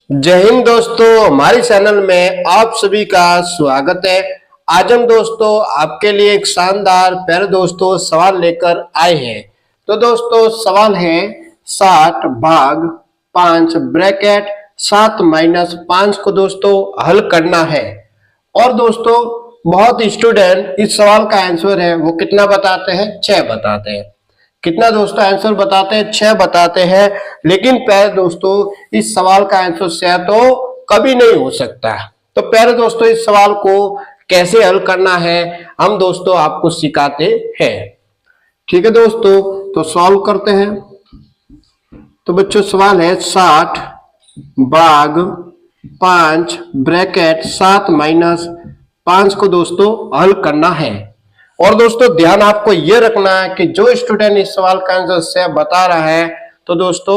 जय हिंद दोस्तों, हमारे चैनल में आप सभी का स्वागत है। आज हम दोस्तों आपके लिए एक शानदार प्यारे दोस्तों सवाल लेकर आए हैं। तो दोस्तों सवाल है 60 भाग 5 ब्रैकेट 7 माइनस 5 को दोस्तों हल करना है। और दोस्तों बहुत स्टूडेंट इस सवाल का आंसर है वो कितना बताते हैं, 6 बताते हैं। कितना दोस्तों आंसर बताते हैं, 6 बताते हैं। लेकिन प्यारे दोस्तों इस सवाल का आंसर 6 तो कभी नहीं हो सकता। तो प्यारे दोस्तों इस सवाल को कैसे हल करना है हम दोस्तों आपको सिखाते हैं। ठीक है दोस्तों, तो सॉल्व करते हैं। तो बच्चों सवाल है 60 भाग 5 ब्रैकेट 7 माइनस 5 को दोस्तों हल करना है। और दोस्तों ध्यान आपको यह रखना है कि जो स्टूडेंट इस सवाल का आंसर से बता रहा है तो दोस्तों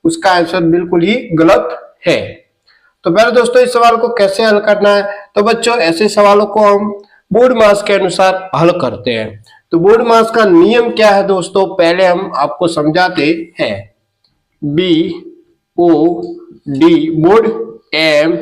उसका आंसर बिल्कुल ही गलत है। तो पहले दोस्तों इस सवाल को कैसे हल करना है, तो बच्चों ऐसे सवालों को हम बोर्ड मास के अनुसार हल करते हैं। तो बोर्ड मास का नियम क्या है दोस्तों, पहले हम आपको समझाते हैं। B O D board, M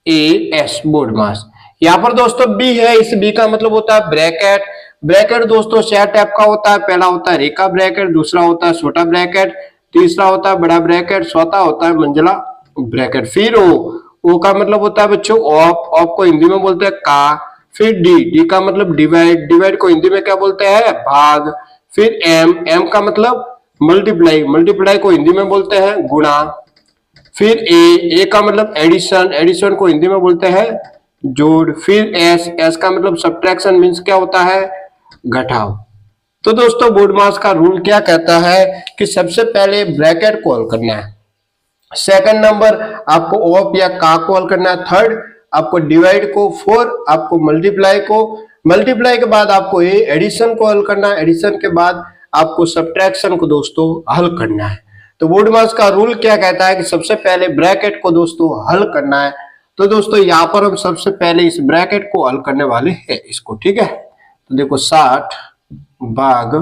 A S board मास। यहाँ पर दोस्तों बी है, इस बी का मतलब होता है ब्रैकेट। ब्रैकेट दोस्तों 4 टाइप का होता है। पहला होता है रेखा ब्रैकेट, दूसरा होता है छोटा ब्रैकेट, तीसरा होता है बड़ा ब्रैकेट, चौथा होता है मंजिला ब्रैकेट। फिर ओ का मतलब होता है बच्चों ऑफ, ऑफ को हिंदी में बोलते हैं का। फिर डी का मतलब डिवाइड, डिवाइड को हिंदी में क्या बोलते हैं, भाग। फिर एम का मतलब मल्टीप्लाई, मल्टीप्लाई को हिंदी में बोलते हैं गुणा। फिर ए का मतलब एडिशन, एडिशन को हिंदी में बोलते हैं जोड़। फिर एस का मतलब सब्ट्रैक्शन, मींस क्या होता है, घटाव। तो दोस्तों बोर्ड मास का रूल क्या कहता है कि सबसे पहले ब्रैकेट को हल करना है, सेकंड नंबर आपको ऑफ या का को हल करना है, थर्ड आपको डिवाइड को, फोर आपको मल्टीप्लाई को, मल्टीप्लाई के बाद आपको एडिशन को हल करना है, एडिशन के बाद आपको सब्ट्रैक्शन को दोस्तों हल करना है। तो बोर्ड मास का रूल क्या कहता है कि सबसे पहले ब्रैकेट को दोस्तों हल करना है। तो दोस्तों यहाँ पर हम सबसे पहले इस ब्रैकेट को हल करने वाले हैं इसको। ठीक है, तो देखो 60 भाग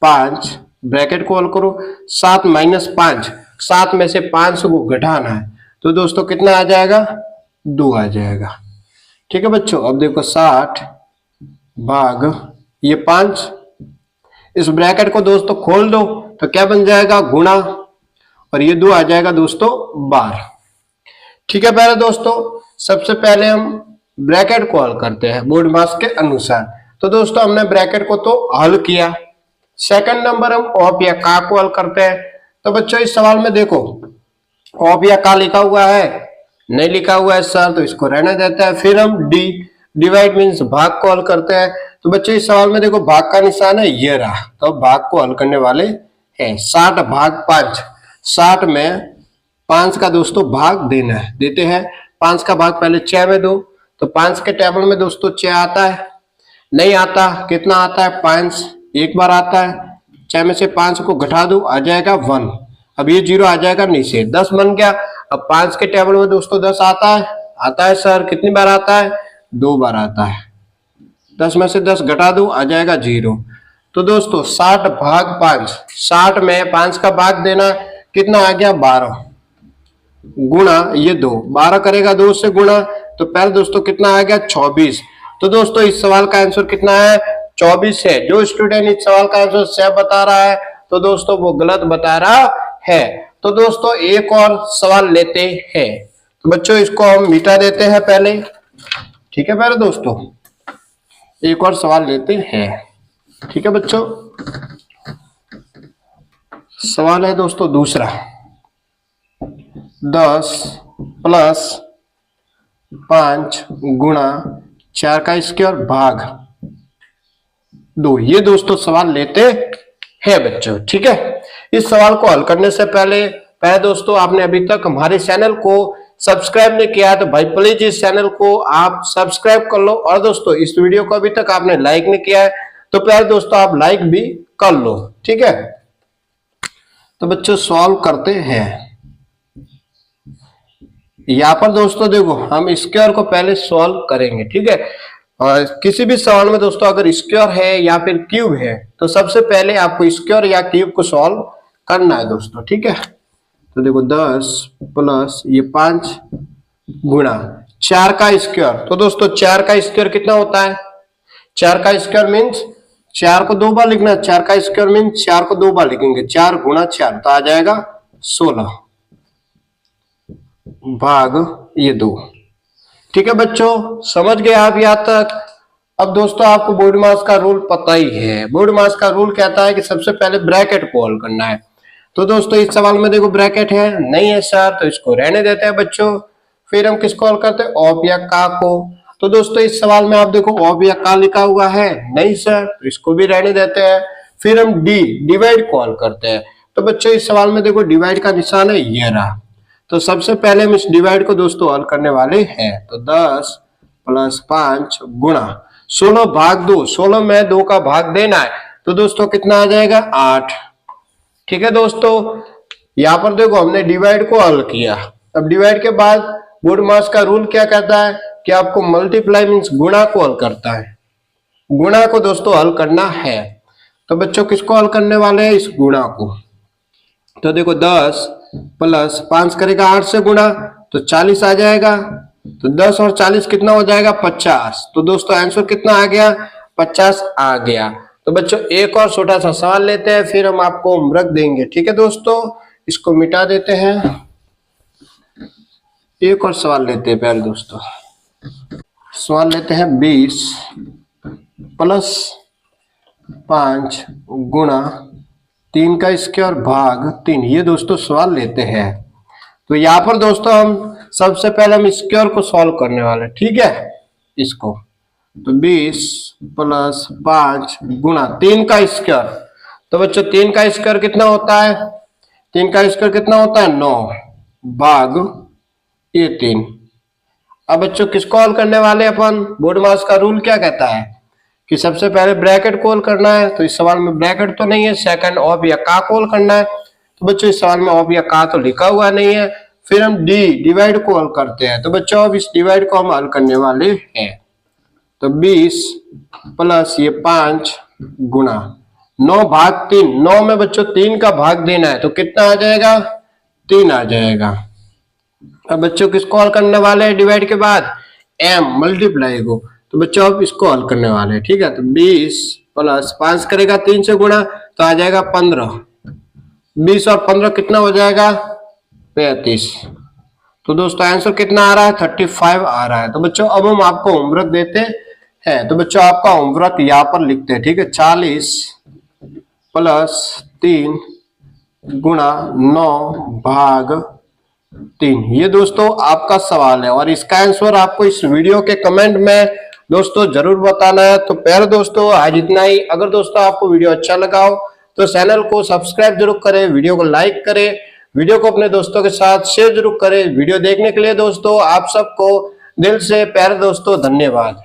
5 ब्रैकेट को हल करो। 7 माइनस 5, 7 में से 5 को घटाना है तो दोस्तों कितना आ जाएगा, 2 आ जाएगा। ठीक है बच्चों, अब देखो 60 भाग ये 5, इस ब्रैकेट को दोस्तों खोल दो तो क्या बन जाएगा, गुणा, और ये 2 आ जाएगा दोस्तों 12। ठीक है प्यारे दोस्तों, सबसे पहले हम ब्रैकेट को हल करते हैं बोर्ड मास के अनुसार। तो दोस्तों हमने ब्रैकेट को तो हल किया। सेकंड नंबर हम ऑफ या का को हल करते हैं। तो बच्चों इस सवाल में देखो ऑफ या का लिखा हुआ है, नहीं लिखा हुआ है सर, तो इसको रहने देते हैं। फिर हम डिवाइड मीन्स भाग को हल करते हैं। तो बच्चों इस सवाल में देखो भाग का निशान है, ये रहा, तो भाग को हल करने वाले हैं। 60 भाग 5, 60 में 5 का दोस्तों भाग देना है, देते हैं। 5 का भाग पहले 6 में दो, तो 5 के टेबल में दोस्तों 6 आता है, नहीं आता, कितना आता है 5, एक बार आता है। 6 में से 5 को घटा दो, आ जाएगा 1। अब ये 0 आ जाएगा नीचे, 10 बन गया। अब 5 के टेबल में दोस्तों 10 आता है, आता है सर, कितनी बार आता है, 2 बार आता है। 10 में से 10 घटा दो, आ जाएगा 0। तो दोस्तों 60 भाग 5, 60 में 5 का भाग देना, कितना आ गया 12, गुणा ये 2, 12 करेगा 2 से गुणा, तो पहले दोस्तों कितना आ गया 24। तो दोस्तों इस सवाल का आंसर कितना है, 24 है। जो स्टूडेंट इस सवाल का आंसर सही बता रहा है तो दोस्तों वो गलत बता रहा है। तो दोस्तों एक और सवाल लेते हैं। तो बच्चों इसको हम मिटा देते हैं पहले। ठीक है पहले दोस्तों एक और सवाल लेते हैं। ठीक है बच्चों, सवाल है दोस्तों दूसरा, 10 प्लस 5 गुणा 4 का स्क्वायर भाग 2। ये दोस्तों सवाल लेते हैं बच्चों। ठीक है, इस सवाल को हल करने से पहले दोस्तों आपने अभी तक हमारे चैनल को सब्सक्राइब नहीं किया है तो भाई प्लीज इस चैनल को आप सब्सक्राइब कर लो। और दोस्तों इस वीडियो को अभी तक आपने लाइक नहीं किया है तो प्यारे दोस्तों आप लाइक भी कर लो। ठीक है, तो बच्चों सॉल्व करते हैं। यहाँ पर दोस्तों देखो हम स्क्वायर को पहले सॉल्व करेंगे। ठीक है, और किसी भी सवाल में दोस्तों अगर स्क्वायर है या फिर क्यूब है तो सबसे पहले आपको स्क्वायर या क्यूब को सॉल्व करना है दोस्तों। ठीक है, तो देखो 10 प्लस ये 5 गुणा 4 का स्क्वायर। तो दोस्तों 4 का स्क्वायर कितना होता है? 4 का स्क्वायर मीन्स 4 को 2 बार लिखना। 4 का स्क्वायर मीन्स 4 को 2 बार लिखेंगे। 4 गुणा 4 तो आ जाएगा 16 भाग ये 2। ठीक है बच्चों, समझ गए आप यहाँ तक? अब दोस्तों आपको बोर्ड मास का रूल पता ही है। बोर्ड मास का रूल कहता है कि सबसे पहले ब्रैकेट को हल करना है। तो दोस्तों इस सवाल में देखो ब्रैकेट है नहीं है सर, तो इसको रहने देते हैं बच्चों। फिर हम किसको हल करते हैं? ऑफ या का को। तो दोस्तों इस सवाल में आप देखो ऑफ या का लिखा हुआ है नहीं सर, तो इसको भी रहने देते हैं। फिर हम डिवाइड को हल करते हैं। तो बच्चों इस सवाल में देखो डिवाइड का निशान है ये रहा। तो सबसे पहले हम इस डिवाइड को दोस्तों हल करने वाले हैं। तो 10 प्लस 5 गुणा 16 भाग 2। 16 में 2 का भाग देना है तो दोस्तों कितना आ जाएगा? 8। ठीक है दोस्तों, यहाँ पर देखो हमने डिवाइड को हल किया। अब डिवाइड के बाद बोर्ड मास का रूल क्या कहता है कि आपको मल्टीप्लाई मीन्स गुणा को हल करता है। गुणा को दोस्तों हल करना है। तो बच्चों किसको हल करने वाले हैं? इस गुणा को। तो देखो 10 प्लस 5 करेगा 8 से गुणा तो 40 आ जाएगा। तो 10 और 40 कितना हो जाएगा? 50। तो दोस्तों आंसर कितना आ गया? 50 आ गया। तो बच्चों एक और छोटा सा सवाल लेते हैं, फिर हम आपको होमवर्क देंगे। ठीक है दोस्तों, इसको मिटा देते हैं। एक और सवाल लेते हैं प्यारे दोस्तों। सवाल लेते हैं 20 प्लस 5 गुणा 3 का स्क्वायर भाग 3। ये दोस्तों सवाल लेते हैं। तो यहाँ पर दोस्तों हम सबसे पहले हम स्क्वायर को सॉल्व करने वाले हैं। ठीक है, इसको तो 20 प्लस 5 गुणा 3 का स्क्वायर। तो बच्चों 3 का स्क्वायर कितना होता है? 3 का स्क्वायर कितना होता है? 9 भाग ये 3। अब बच्चों किसको हल करने वाले अपन? बोर्ड मास का रूल क्या कहता है कि सबसे पहले ब्रैकेट को हल करना है। तो इस सवाल में ब्रैकेट तो नहीं है, सेकंड ऑफ या का को हल करना है। तो बच्चों इस सवाल में ऑफ या का तो लिखा हुआ नहीं है। फिर हम डिवाइड को हल करते हैं। तो बच्चों अब इस डिवाइड को हम हल करने वाले हैं। तो 20 प्लस ये 5 गुणा 9 भाग 3। 9 में बच्चों 3 का भाग देना है तो कितना आ जाएगा? 3 आ जाएगा। अब बच्चों किसको हल करने वाले हैं डिवाइड के बाद? m मल्टीप्लाई को। तो बच्चों अब इसको हल करने वाले हैं। ठीक है, तो 20 प्लस 5 करेगा 3 से गुणा तो आ जाएगा 15। 20 और 15 कितना हो जाएगा? 35। तो दोस्तों आंसर कितना आ रहा है? 35 आ रहा है। तो बच्चों अब हम आपको होमवर्क देते हैं। तो बच्चों आपका होमवर्क यहाँ पर लिखते हैं। ठीक है, 40 प्लस 3 गुणा 9 भाग 3। ये दोस्तों आपका सवाल है और इसका आंसर आपको इस वीडियो के कमेंट में दोस्तों जरूर बताना है। तो प्यारे दोस्तों आज इतना ही। अगर दोस्तों आपको वीडियो अच्छा लगा हो तो चैनल को सब्सक्राइब जरूर करें, वीडियो को लाइक करें, वीडियो को अपने दोस्तों के साथ शेयर जरूर करें। वीडियो देखने के लिए दोस्तों आप सबको दिल से प्यारे दोस्तों धन्यवाद।